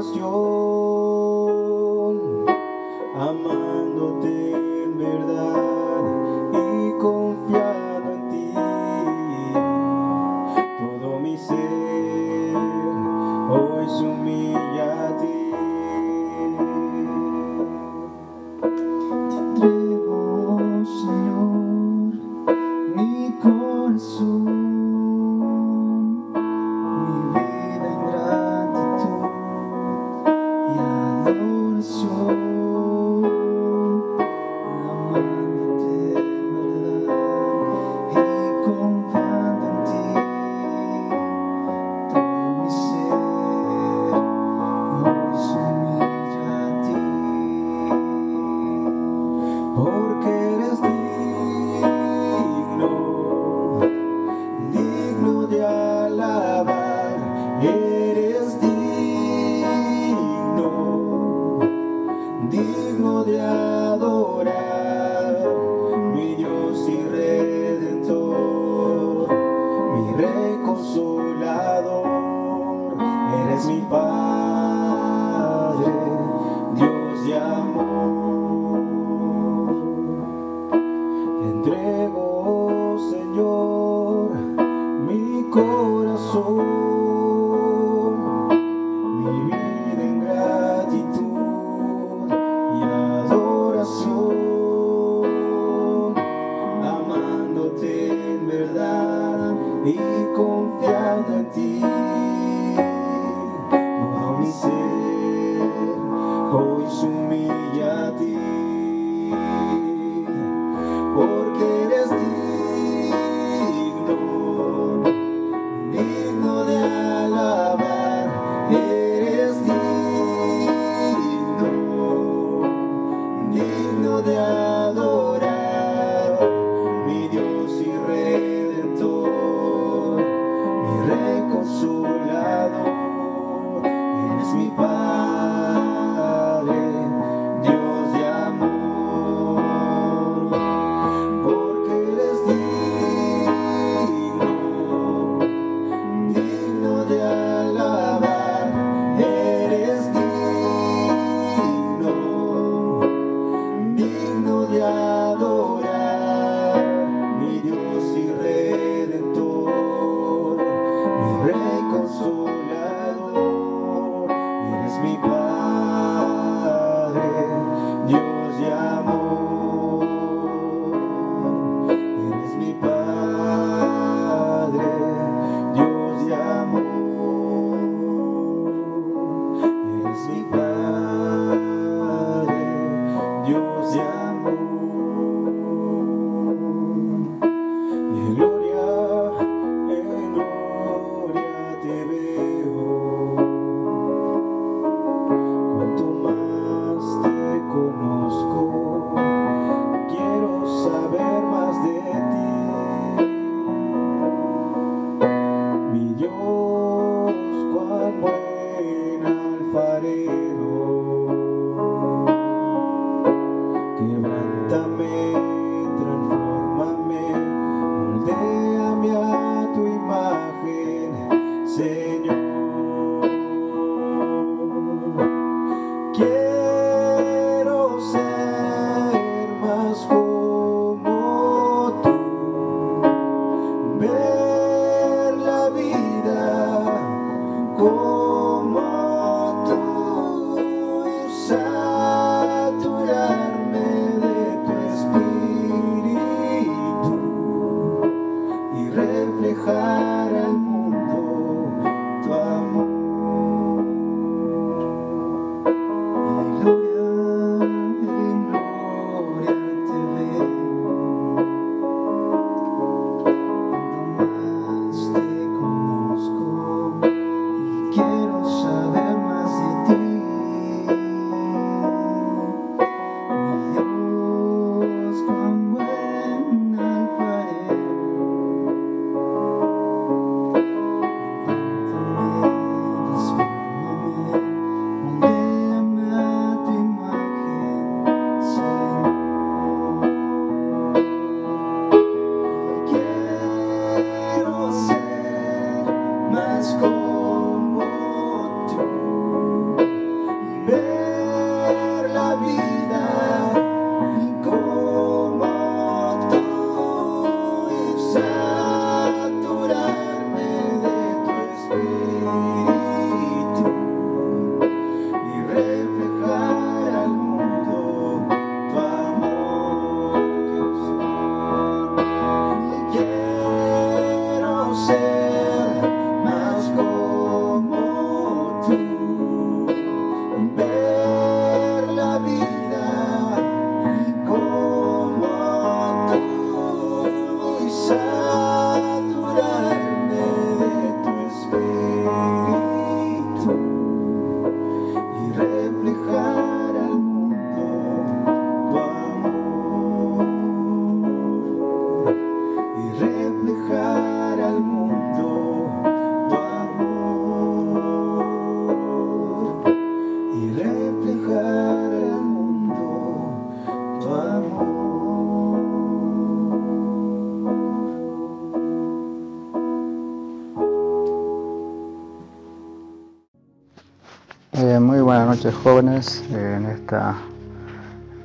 oración, amándote en verdad y confiando en ti. Todo mi ser hoy se humilla a ti. Te entrego, Señor, mi corazón, mi vida en gratitud y adoración, amándote en verdad y confiando en ti. Todo mi ser hoy se humilla a ti. Porque eres digno, digno de alabar, eres digno, digno de adorar, mi Dios y Redentor, mi Rey Consolador, eres mi Padre, Dios de amor. Te entrego, Señor, mi corazón, mi vida en gratitud y adoración, amándote en verdad y confiando en ti. Todo mi ser hoy se humilla a ti. Porque eres digno, digno de alabar, eres digno, digno de adorar, mi Dios y Redentor, mi Rey Consolador, eres mi Padre, Dios de amor. Porque eres digno, digno de alabar, eres digno, digno de adorar, mi Dios y Redentor, mi Rey Consolador, eres mi Padre, Dios de amor. Eres mi Padre, Dios de amor. Eres mi Padre, Dios de amor. Y en gloria te veo. Cuanto más te conozco, quiero saber más de ti. Mi Dios, cuán buen alfarero, quebrántame, transfórmame, moldéame a tu imagen, Señor. Quiero ser más como tú, ver la vida como tú ver la vida como tú y saturarme de tu espíritu y reflejar al mundo tu amor. Y quiero ser más como tú, ver la vida como tú y saturarme de tu espíritu y reflejar al mundo tu amor y reflejar al mundo tu amor y reflejar al mundo tu amor. Muy buenas noches, jóvenes. En esta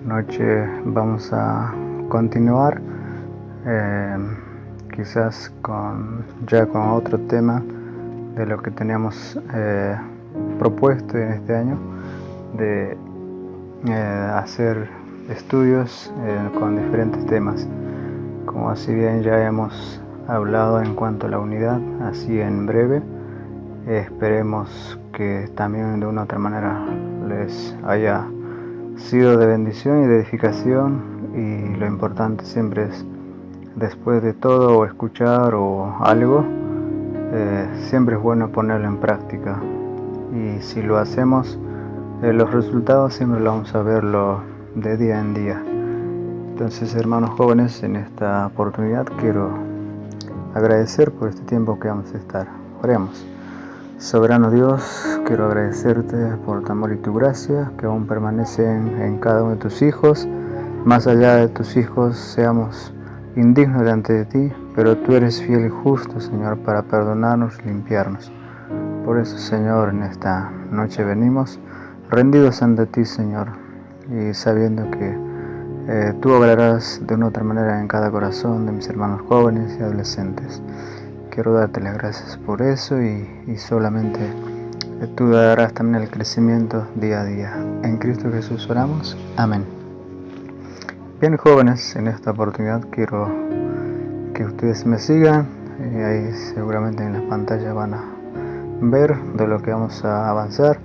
noche vamos a continuar quizás con otro tema de lo que teníamos propuesto en este año, de hacer estudios con diferentes temas. Como así bien ya hemos hablado en cuanto a la unidad, así en breve, esperemos que también de una u otra manera les haya sido de bendición y de edificación, y lo importante siempre es, después de todo o escuchar o algo, siempre es bueno ponerlo en práctica, y si lo hacemos, los resultados siempre lo vamos a verlo de día en día. Entonces, hermanos jóvenes, en esta oportunidad quiero agradecer por este tiempo que vamos a estar. Oremos. Soberano Dios, quiero agradecerte por tu amor y tu gracia que aún permanecen en cada uno de tus hijos. Más allá de tus hijos seamos indignos delante de ti, pero tú eres fiel y justo, Señor, para perdonarnos y limpiarnos. Por eso, Señor, en esta noche venimos rendidos ante ti, Señor, y sabiendo que tú obrarás de una u otra manera en cada corazón de mis hermanos jóvenes y adolescentes. Quiero darte las gracias por eso, y solamente tú darás también el crecimiento día a día. En Cristo Jesús oramos. Amén. Bien, jóvenes, en esta oportunidad quiero que ustedes me sigan, y ahí seguramente en la pantalla van a ver de lo que vamos a avanzar.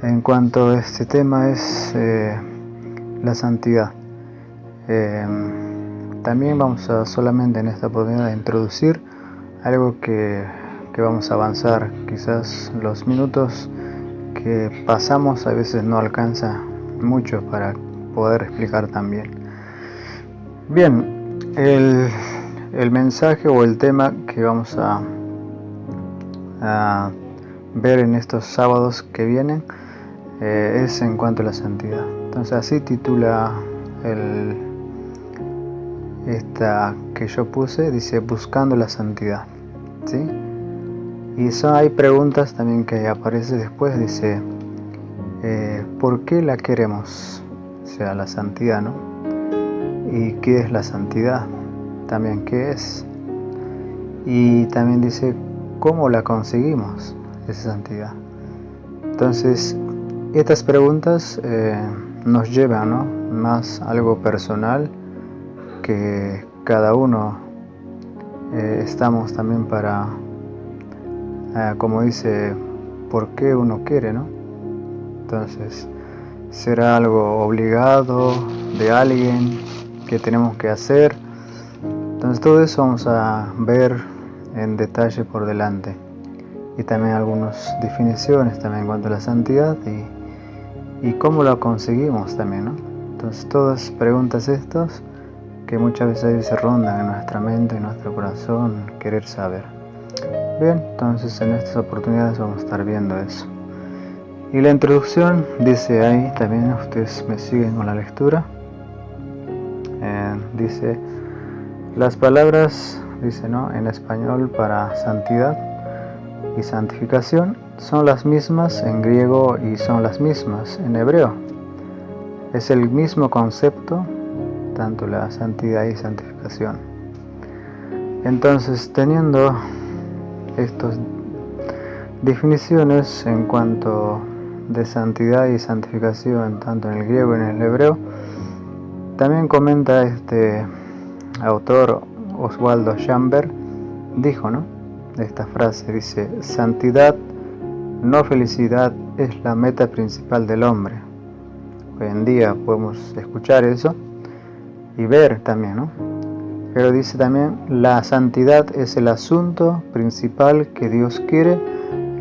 En cuanto a este tema es la santidad. También vamos a solamente en esta oportunidad a introducir algo que vamos a avanzar. Quizás los minutos que pasamos a veces no alcanza mucho para poder explicar también. Bien, el mensaje o el tema que vamos a ver en estos sábados que vienen es en cuanto a la santidad. Entonces así titula esta que yo puse, dice buscando la santidad, ¿sí? Y hay preguntas también que aparece después, dice ¿por qué la queremos? O sea, la santidad, ¿no? ¿Y qué es la santidad? También, ¿qué es? Y también dice ¿cómo la conseguimos, esa santidad? Entonces, estas preguntas nos llevan, ¿no? Más algo personal, que cada uno estamos también para, como dice, ¿por qué uno quiere, no? Entonces, será algo obligado de alguien que tenemos que hacer. Entonces, todo eso vamos a ver en detalle por delante, y también algunas definiciones también en cuanto a la santidad y cómo la conseguimos también, ¿no? Entonces, todas preguntas estas que muchas veces se rondan en nuestra mente, en nuestro corazón, querer saber. Bien, entonces en estas oportunidades vamos a estar viendo eso. Y la introducción dice ahí, también ustedes me siguen con la lectura. Dice, las palabras, dice, ¿no? En español para santidad y santificación son las mismas en griego y son las mismas en hebreo. Es el mismo concepto, tanto la santidad y santificación. Entonces, teniendo estas definiciones en cuanto de santidad y santificación, tanto en el griego y en el hebreo, también comenta este autor Oswaldo Chamberg, dijo, ¿no? Esta frase dice: santidad, no felicidad, es la meta principal del hombre. Hoy en día podemos escuchar eso y ver también, ¿no? Pero dice también: la santidad es el asunto principal que Dios quiere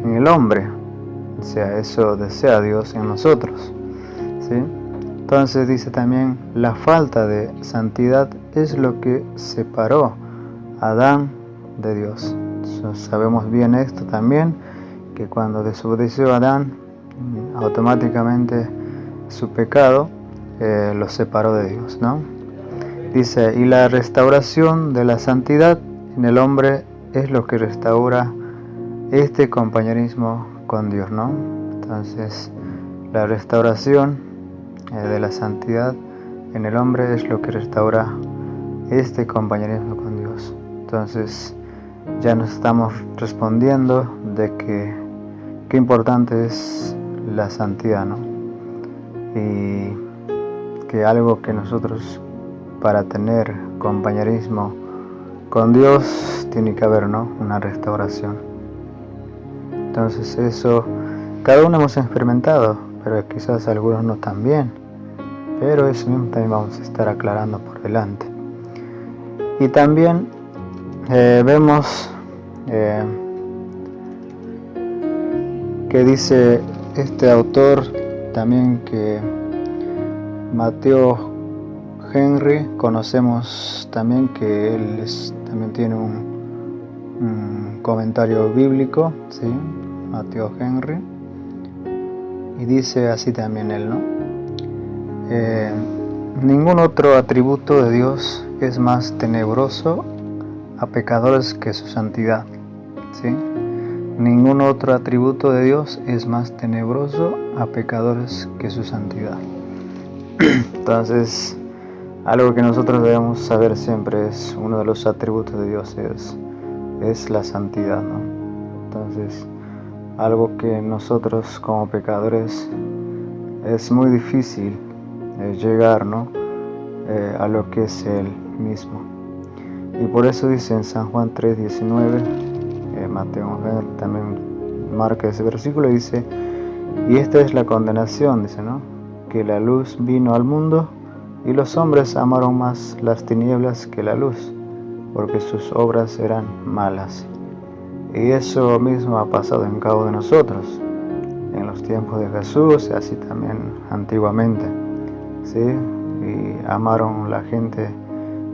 en el hombre. O sea, eso desea Dios en nosotros, ¿sí? Entonces dice también: la falta de santidad es lo que separó a Adán de Dios. Sabemos bien esto también, que cuando desobedeció a Adán, automáticamente su pecado lo separó de Dios, ¿no? Dice: y la restauración de la santidad en el hombre es lo que restaura este compañerismo con Dios, ¿no? Entonces, la restauración de la santidad en el hombre es lo que restaura este compañerismo con Dios. Entonces, ya nos estamos respondiendo de que qué importante es la santidad, ¿no? Y que algo que nosotros, para tener compañerismo con Dios, tiene que haber, ¿no? Una restauración. Entonces eso, cada uno hemos experimentado, pero quizás algunos no tan bien. Pero eso mismo también vamos a estar aclarando por delante. Y también vemos que dice este autor también que Mateo Henry, conocemos también que él también tiene un comentario bíblico, ¿sí? Mateo Henry, y dice así también él, ¿no? Ningún otro atributo de Dios es más tenebroso a pecadores que su santidad, ¿sí? Ningún otro atributo de Dios es más tenebroso a pecadores que su santidad. Entonces, algo que nosotros debemos saber siempre es uno de los atributos de Dios es la santidad, ¿no? Entonces, algo que nosotros como pecadores es muy difícil llegar, ¿no? A lo que es Él mismo. Y por eso dice en San Juan 3:19, Mateo también marca ese versículo y dice: y esta es la condenación, dice, ¿no? Que la luz vino al mundo y los hombres amaron más las tinieblas que la luz, porque sus obras eran malas. Y eso mismo ha pasado en cada uno de nosotros, en los tiempos de Jesús, y así también antiguamente, ¿sí? Y amaron la gente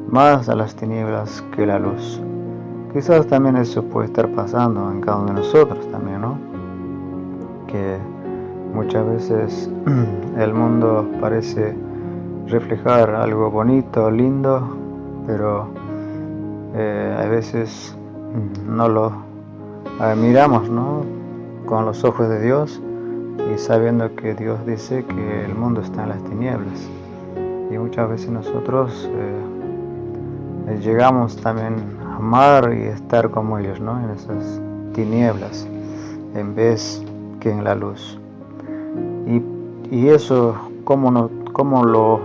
más a las tinieblas que la luz. Quizás también eso puede estar pasando en cada uno de nosotros también, ¿no? Que muchas veces el mundo parece reflejar algo bonito, lindo, pero a veces no lo miramos, ¿no? Con los ojos de Dios, y sabiendo que Dios dice que el mundo está en las tinieblas, y muchas veces nosotros llegamos también a amar y estar como ellos, ¿no? En esas tinieblas en vez que en la luz. Y eso, ¿cómo lo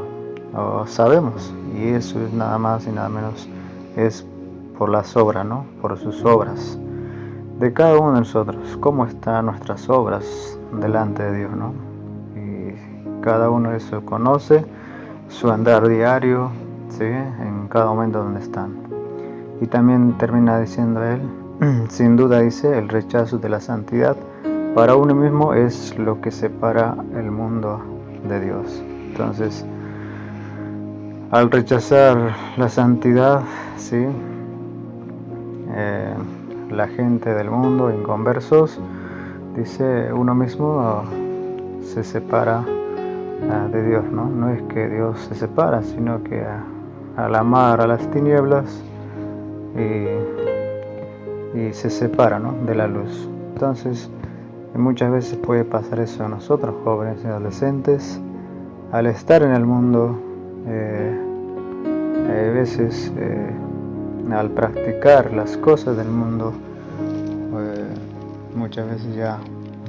sabemos? Y eso es nada más y nada menos, es por las obras, ¿no? Por sus obras de cada uno de nosotros. ¿Cómo están nuestras obras delante de Dios, ¿no? Y cada uno de eso conoce su andar diario, ¿sí? En cada momento donde están. Y también termina diciendo él, sin duda dice, el rechazo de la santidad para uno mismo es lo que separa el mundo de Dios. Entonces, al rechazar la santidad, ¿sí? La gente del mundo, inconversos, dice, uno mismo se separa de Dios, ¿no? No es que Dios se separa, sino que al amar a las tinieblas y se separa, ¿no? De la luz. Entonces, muchas veces puede pasar eso a nosotros, jóvenes y adolescentes, al estar en el mundo, a veces al practicar las cosas del mundo, muchas veces ya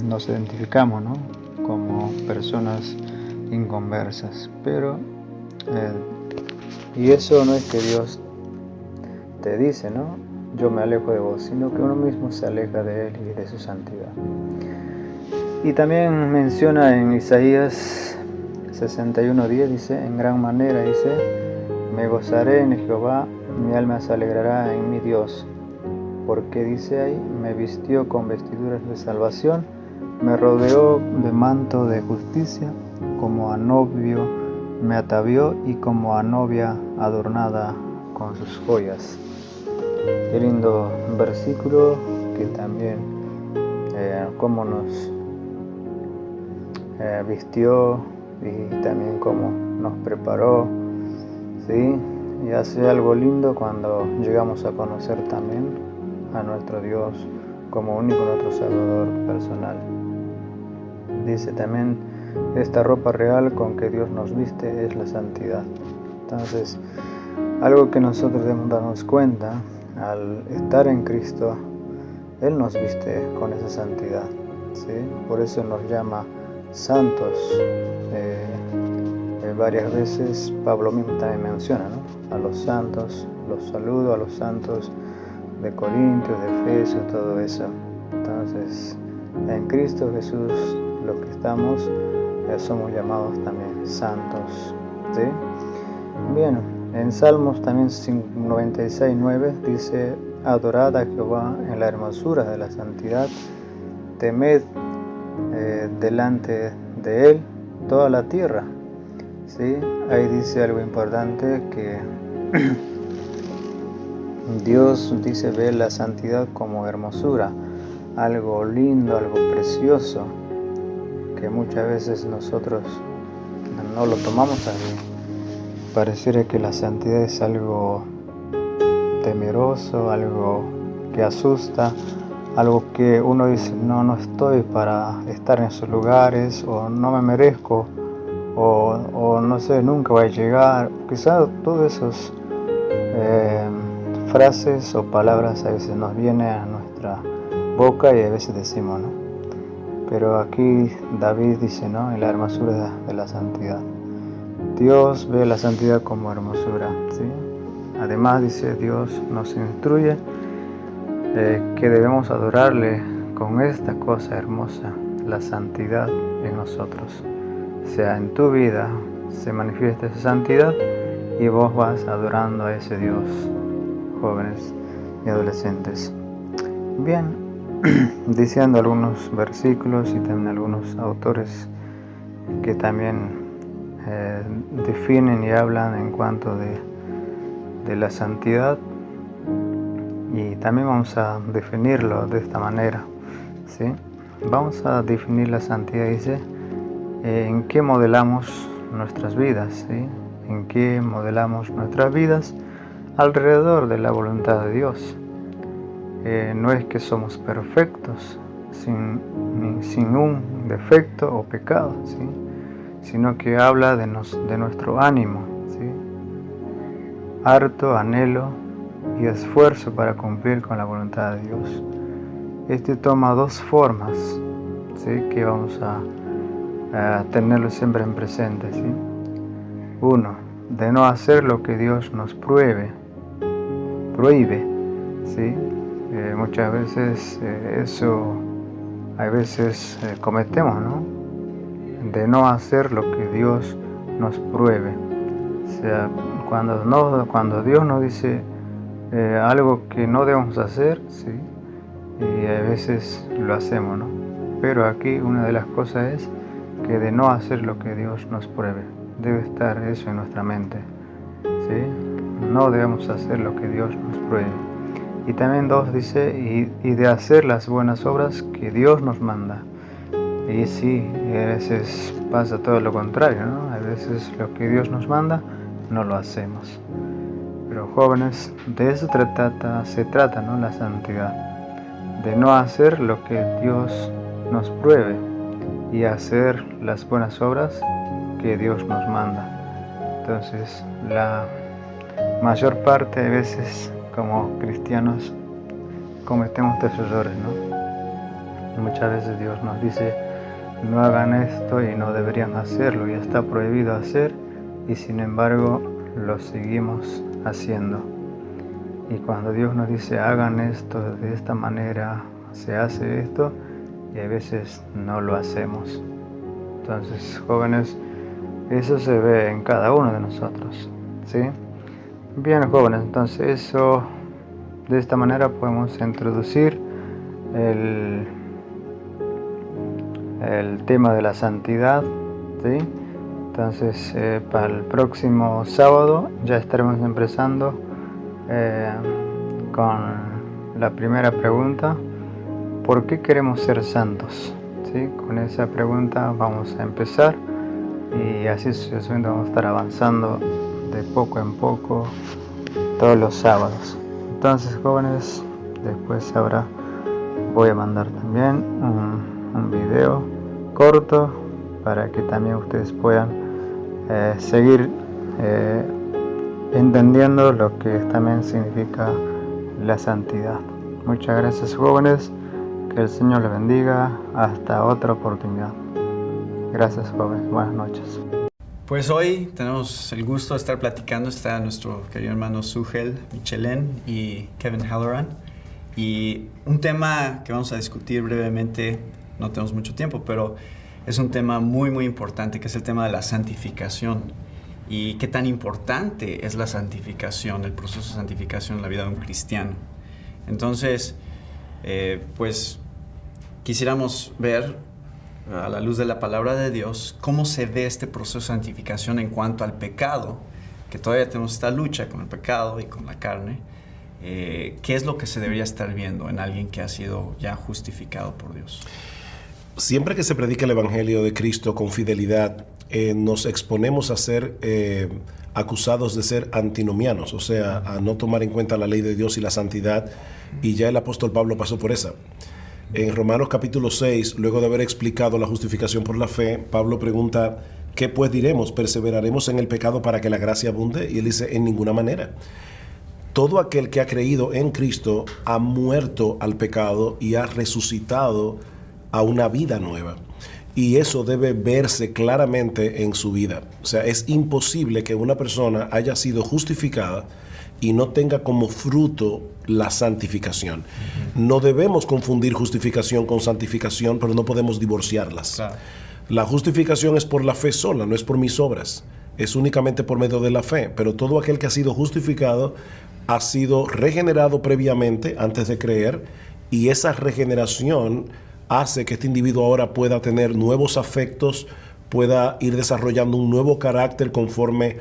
nos identificamos, ¿no?, como personas inconversas. Pero y eso no es que Dios te dice, ¿no?, yo me alejo de vos, sino que uno mismo se aleja de Él y de su santidad. Y también menciona en Isaías 61:10, dice, en gran manera, dice, me gozaré en Jehová, mi alma se alegrará en mi Dios, porque dice ahí, me vistió con vestiduras de salvación, me rodeó de manto de justicia, como a novio me atavió y como a novia adornada con sus joyas. Qué lindo versículo, que también cómo nos vistió y también cómo nos preparó, ¿sí? Y hace algo lindo cuando llegamos a conocer también a nuestro Dios como único nuestro Salvador personal. Dice también, esta ropa real con que Dios nos viste es la santidad. Entonces, algo que nosotros debemos darnos cuenta, al estar en Cristo, Él nos viste con esa santidad, ¿sí? Por eso nos llama santos. Varias veces Pablo mismo también menciona, ¿no?, a los santos, los saludo a los santos de Corintios, de Efesios, todo eso. Entonces, en Cristo Jesús, los que estamos, somos llamados también santos, ¿sí? Bien, en Salmos también 96:9 dice, adorad a Jehová en la hermosura de la santidad, temed delante de Él toda la tierra, ¿sí? Ahí dice algo importante, que Dios dice, ve la santidad como hermosura, algo lindo, algo precioso, que muchas veces nosotros no lo tomamos así. Pareciera que la santidad es algo temeroso, algo que asusta, algo que uno dice, no estoy para estar en esos lugares, o no me merezco, o no sé, nunca voy a llegar. Quizás todas esas frases o palabras a veces nos vienen a nuestra boca y a veces decimos, ¿no? Pero aquí David dice, ¿no?, en la hermosura de la santidad. Dios ve la santidad como hermosura, ¿sí? Además dice, Dios nos instruye que debemos adorarle con esta cosa hermosa, la santidad en nosotros. O sea, en tu vida se manifiesta esa santidad y vos vas adorando a ese Dios, jóvenes y adolescentes. Bien, diciendo algunos versículos y también algunos autores que también definen y hablan en cuanto de la santidad, y también vamos a definirlo de esta manera, ¿sí? Vamos a definir la santidad, dice, en qué modelamos nuestras vidas, ¿sí? En qué modelamos nuestras vidas alrededor de la voluntad de Dios. No es que somos perfectos, sin un defecto o pecado, ¿sí?, sino que habla de nuestro ánimo, ¿sí?, harto anhelo y esfuerzo para cumplir con la voluntad de Dios. Este toma dos formas, ¿sí?, que vamos a tenerlo siempre en presente, ¿sí? Uno, de no hacer lo que Dios nos prohíbe, ¿sí? Muchas veces eso a veces cometemos, ¿no?, de no hacer lo que Dios nos prohíbe. O sea, cuando Dios nos dice algo que no debemos hacer, ¿sí?, y a veces lo hacemos, ¿no? Pero aquí una de las cosas es que de no hacer lo que Dios nos prohíbe. Debe estar eso en nuestra mente, ¿sí? No debemos hacer lo que Dios nos prohíbe. Y también dos, dice, y de hacer las buenas obras que Dios nos manda. Y sí, a veces pasa todo lo contrario, ¿no? A veces lo que Dios nos manda no lo hacemos. Pero jóvenes, de eso se trata, ¿no?, la santidad. de no hacer lo que Dios nos pruebe y hacer las buenas obras que Dios nos manda. Entonces, la mayor parte de veces como cristianos cometemos estos errores, ¿no? Muchas veces Dios nos dice, no hagan esto y no deberían hacerlo, y está prohibido hacer, y sin embargo lo seguimos haciendo. Y cuando Dios nos dice, hagan esto de esta manera, se hace esto, y a veces no lo hacemos. Entonces, jóvenes, eso se ve en cada uno de nosotros, ¿sí? Bien, jóvenes, entonces eso, de esta manera podemos introducir el tema de la santidad, ¿sí? Entonces, para el próximo sábado ya estaremos empezando con la primera pregunta: ¿por qué queremos ser santos? ¿Sí? Con esa pregunta vamos a empezar, y así sucesivamente vamos a estar avanzando de poco en poco todos los sábados. Entonces, jóvenes, después ahora voy a mandar también un video corto para que también ustedes puedan seguir entendiendo lo que también significa la santidad. Muchas gracias, jóvenes, que el Señor les bendiga. Hasta otra oportunidad. Gracias, jóvenes, buenas noches. Pues hoy tenemos el gusto de estar platicando. Está nuestro querido hermano Sugel Michelén y Kevin Halloran, y un tema que vamos a discutir brevemente. No tenemos mucho tiempo, pero es un tema muy muy importante, que es el tema de la santificación, y qué tan importante es la santificación, el proceso de santificación en la vida de un cristiano. Entonces, pues quisiéramos ver a la luz de la palabra de Dios cómo se ve este proceso de santificación en cuanto al pecado, que todavía tenemos esta lucha con el pecado y con la carne. ¿Qué es lo que se debería estar viendo en alguien que ha sido ya justificado por Dios? Siempre que se predica el Evangelio de Cristo con fidelidad, nos exponemos a ser acusados de ser antinomianos, o sea, a no tomar en cuenta la ley de Dios y la santidad, y ya el apóstol Pablo pasó por esa. En Romanos capítulo 6, luego de haber explicado la justificación por la fe, Pablo pregunta, ¿qué pues diremos? ¿Perseveraremos en el pecado para que la gracia abunde? Y él dice, en ninguna manera. Todo aquel que ha creído en Cristo ha muerto al pecado y ha resucitado a una vida nueva. Y eso debe verse claramente en su vida. O sea, es imposible que una persona haya sido justificada y no tenga como fruto la santificación. No debemos confundir justificación con santificación, pero no podemos divorciarlas. Claro. La justificación es por la fe sola, no es por mis obras. Es únicamente por medio de la fe. Pero todo aquel que ha sido justificado ha sido regenerado previamente antes de creer, y esa regeneración hace que este individuo ahora pueda tener nuevos afectos, pueda ir desarrollando un nuevo carácter conforme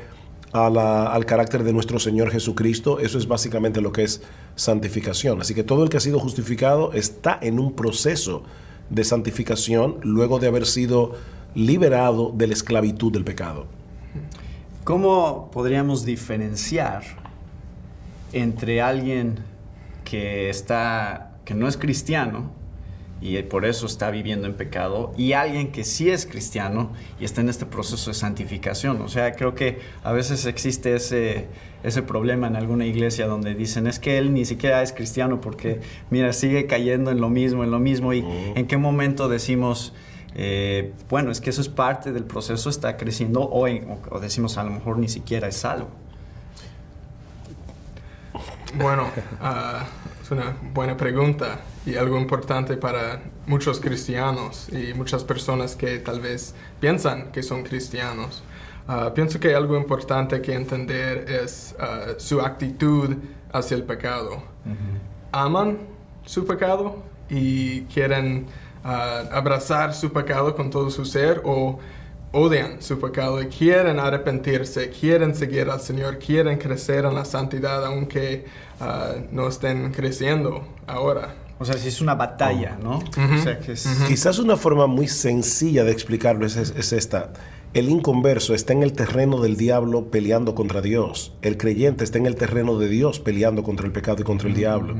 al carácter de nuestro Señor Jesucristo. Eso es básicamente lo que es santificación. Así que todo el que ha sido justificado está en un proceso de santificación luego de haber sido liberado de la esclavitud del pecado. ¿Cómo podríamos diferenciar entre alguien que no es cristiano y por eso está viviendo en pecado, y alguien que sí es cristiano y está en este proceso de santificación? O sea, creo que a veces existe ese problema en alguna iglesia donde dicen, es que él ni siquiera es cristiano porque, mira, sigue cayendo en lo mismo, y ¿en qué momento decimos, bueno, es que eso es parte del proceso, está creciendo, o decimos, a lo mejor ni siquiera es salvo? Bueno, es una buena pregunta y algo importante para muchos cristianos y muchas personas que tal vez piensan que son cristianos. Pienso que algo importante que entender es su actitud hacia el pecado. Aman su pecado y quieren abrazar su pecado con todo su ser, o odian su pecado y quieren arrepentirse, quieren seguir al Señor, quieren crecer en la santidad aunque no estén creciendo ahora. O sea, si es una batalla, ¿no? O sea, que es... Quizás una forma muy sencilla de explicarlo es esta. El inconverso está en el terreno del diablo peleando contra Dios. El creyente está en el terreno de Dios peleando contra el pecado y contra el diablo.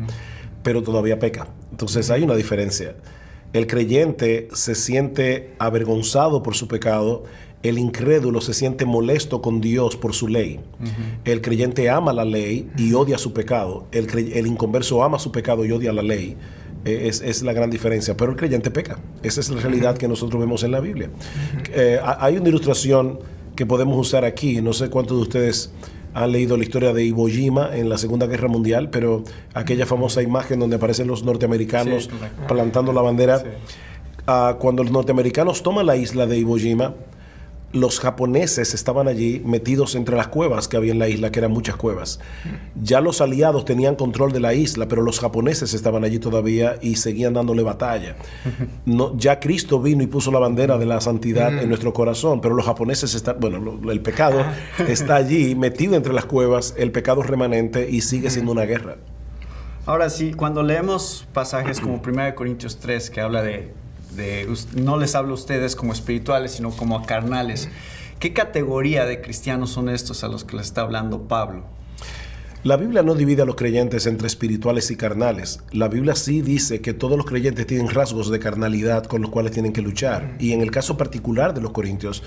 pero todavía peca. Entonces hay una diferencia. El creyente se siente avergonzado por su pecado, el incrédulo se siente molesto con Dios por su ley. El creyente ama la ley y odia su pecado. El inconverso ama su pecado y odia la ley. Es la gran diferencia. Pero el creyente peca. Esa es la realidad que nosotros vemos en la Biblia. Hay una ilustración que podemos usar aquí. No sé cuántos de ustedes han leído la historia de Iwo Jima en la Segunda Guerra Mundial, pero aquella famosa imagen donde aparecen los norteamericanos plantando la bandera. Sí. Cuando los norteamericanos toman la isla de Iwo Jima, los japoneses estaban allí metidos entre las cuevas que había en la isla, que eran muchas cuevas. Ya los aliados tenían control de la isla, pero los japoneses estaban allí todavía y seguían dándole batalla. No, ya Cristo vino y puso la bandera de la santidad en nuestro corazón, pero los japoneses están, bueno, el pecado está allí metido entre las cuevas, el pecado es remanente y sigue siendo una guerra. Ahora sí, cuando leemos pasajes como 1 Corintios 3, que habla de no les hablo a ustedes como espirituales, sino como a carnales, ¿qué categoría de cristianos son estos a los que les está hablando Pablo? La Biblia no divide a los creyentes entre espirituales y carnales. La Biblia sí dice que todos los creyentes tienen rasgos de carnalidad con los cuales tienen que luchar. Y en el caso particular de los corintios,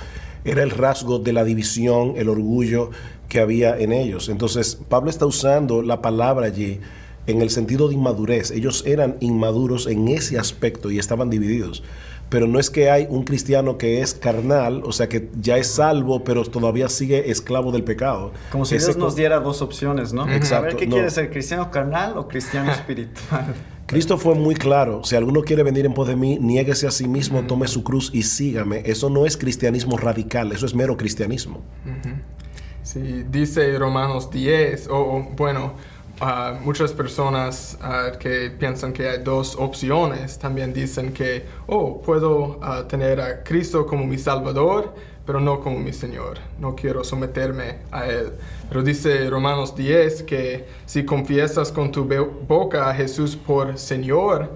era el rasgo de la división, el orgullo que había en ellos. Entonces, Pablo está usando la palabra allí en el sentido de inmadurez. Ellos eran inmaduros en ese aspecto y estaban divididos. Pero no es que hay un cristiano que es carnal, o sea, que ya es salvo, pero todavía sigue esclavo del pecado. Como si Dios nos diera dos opciones, ¿no? Exacto. A ver, ¿qué quiere ser? ¿Cristiano carnal o cristiano espiritual? Cristo fue muy claro: si alguno quiere venir en pos de mí, niéguese a sí mismo, tome su cruz y sígame. Eso no es cristianismo radical, eso es mero cristianismo. Sí, dice Romanos 10, muchas personas que piensan que hay dos opciones también dicen que, puedo tener a Cristo como mi Salvador, pero no como mi Señor. No quiero someterme a Él. Pero dice Romanos 10 que si confiesas con tu boca a Jesús por Señor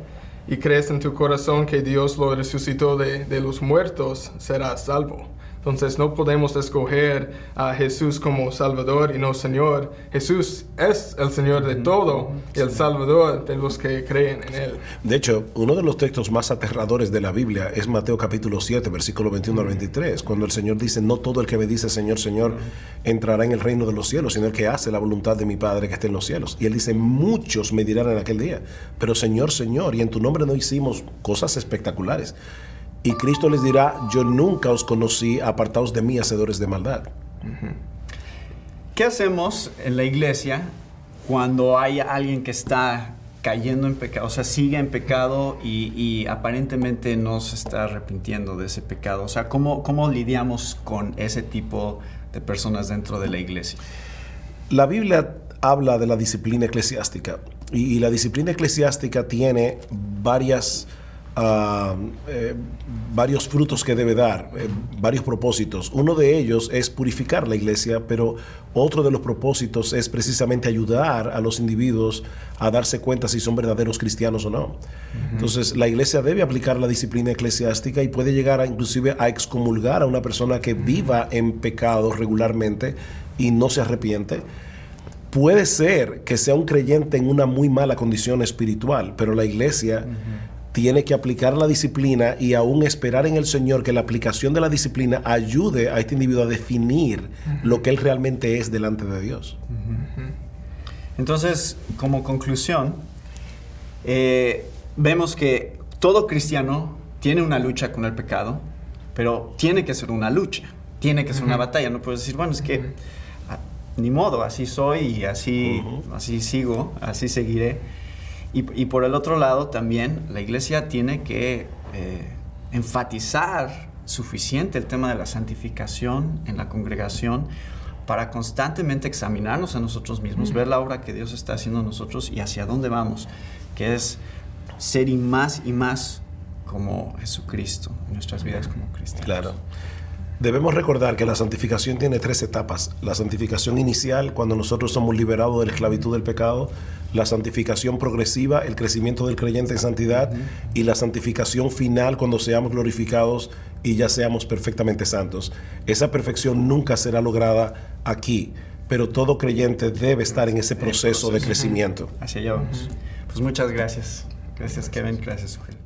y crees en tu corazón que Dios lo resucitó de los muertos, serás salvo. Entonces no podemos escoger a Jesús como Salvador y no Señor. Jesús es el Señor de todo y el Salvador de los que creen en Él. De hecho, uno de los textos más aterradores de la Biblia es Mateo capítulo 7, versículo 21 al 23, cuando el Señor dice: no todo el que me dice Señor, Señor, entrará en el reino de los cielos, sino el que hace la voluntad de mi Padre que está en los cielos. Y Él dice: muchos me dirán en aquel día, pero Señor, Señor, y en tu nombre no hicimos cosas espectaculares. Y Cristo les dirá: yo nunca os conocí, apartaos de mí, hacedores de maldad. ¿Qué hacemos en la iglesia cuando hay alguien que está cayendo en pecado, o sea, sigue en pecado y aparentemente no se está arrepintiendo de ese pecado? O sea, ¿cómo lidiamos con ese tipo de personas dentro de la iglesia? La Biblia habla de la disciplina eclesiástica y la disciplina eclesiástica tiene varios frutos que debe dar, varios propósitos. Uno de ellos es purificar la iglesia, pero otro de los propósitos es precisamente ayudar a los individuos a darse cuenta si son verdaderos cristianos o no. Entonces, la iglesia debe aplicar la disciplina eclesiástica y puede llegar inclusive a excomulgar a una persona que viva en pecado regularmente y no se arrepiente. Puede ser que sea un creyente en una muy mala condición espiritual, pero la iglesia tiene que aplicar la disciplina y aún esperar en el Señor que la aplicación de la disciplina ayude a este individuo a definir lo que él realmente es delante de Dios. Entonces, como conclusión, vemos que todo cristiano tiene una lucha con el pecado, pero tiene que ser una lucha, tiene que ser una batalla. No puedes decir, bueno, es que ni modo, así soy y así sigo, así seguiré. Y por el otro lado también la iglesia tiene que enfatizar suficiente el tema de la santificación en la congregación para constantemente examinarnos a nosotros mismos, ver la obra que Dios está haciendo en nosotros y hacia dónde vamos, que es ser y más como Jesucristo en nuestras vidas como cristianos. Claro. Debemos recordar que la santificación tiene 3 etapas. La santificación inicial, cuando nosotros somos liberados de la esclavitud del pecado. La santificación progresiva, el crecimiento del creyente en santidad. Y la santificación final, cuando seamos glorificados y ya seamos perfectamente santos. Esa perfección nunca será lograda aquí, pero todo creyente debe estar en ese proceso de crecimiento. Hacia allá vamos. Pues muchas gracias. Gracias Kevin, gracias Sujel.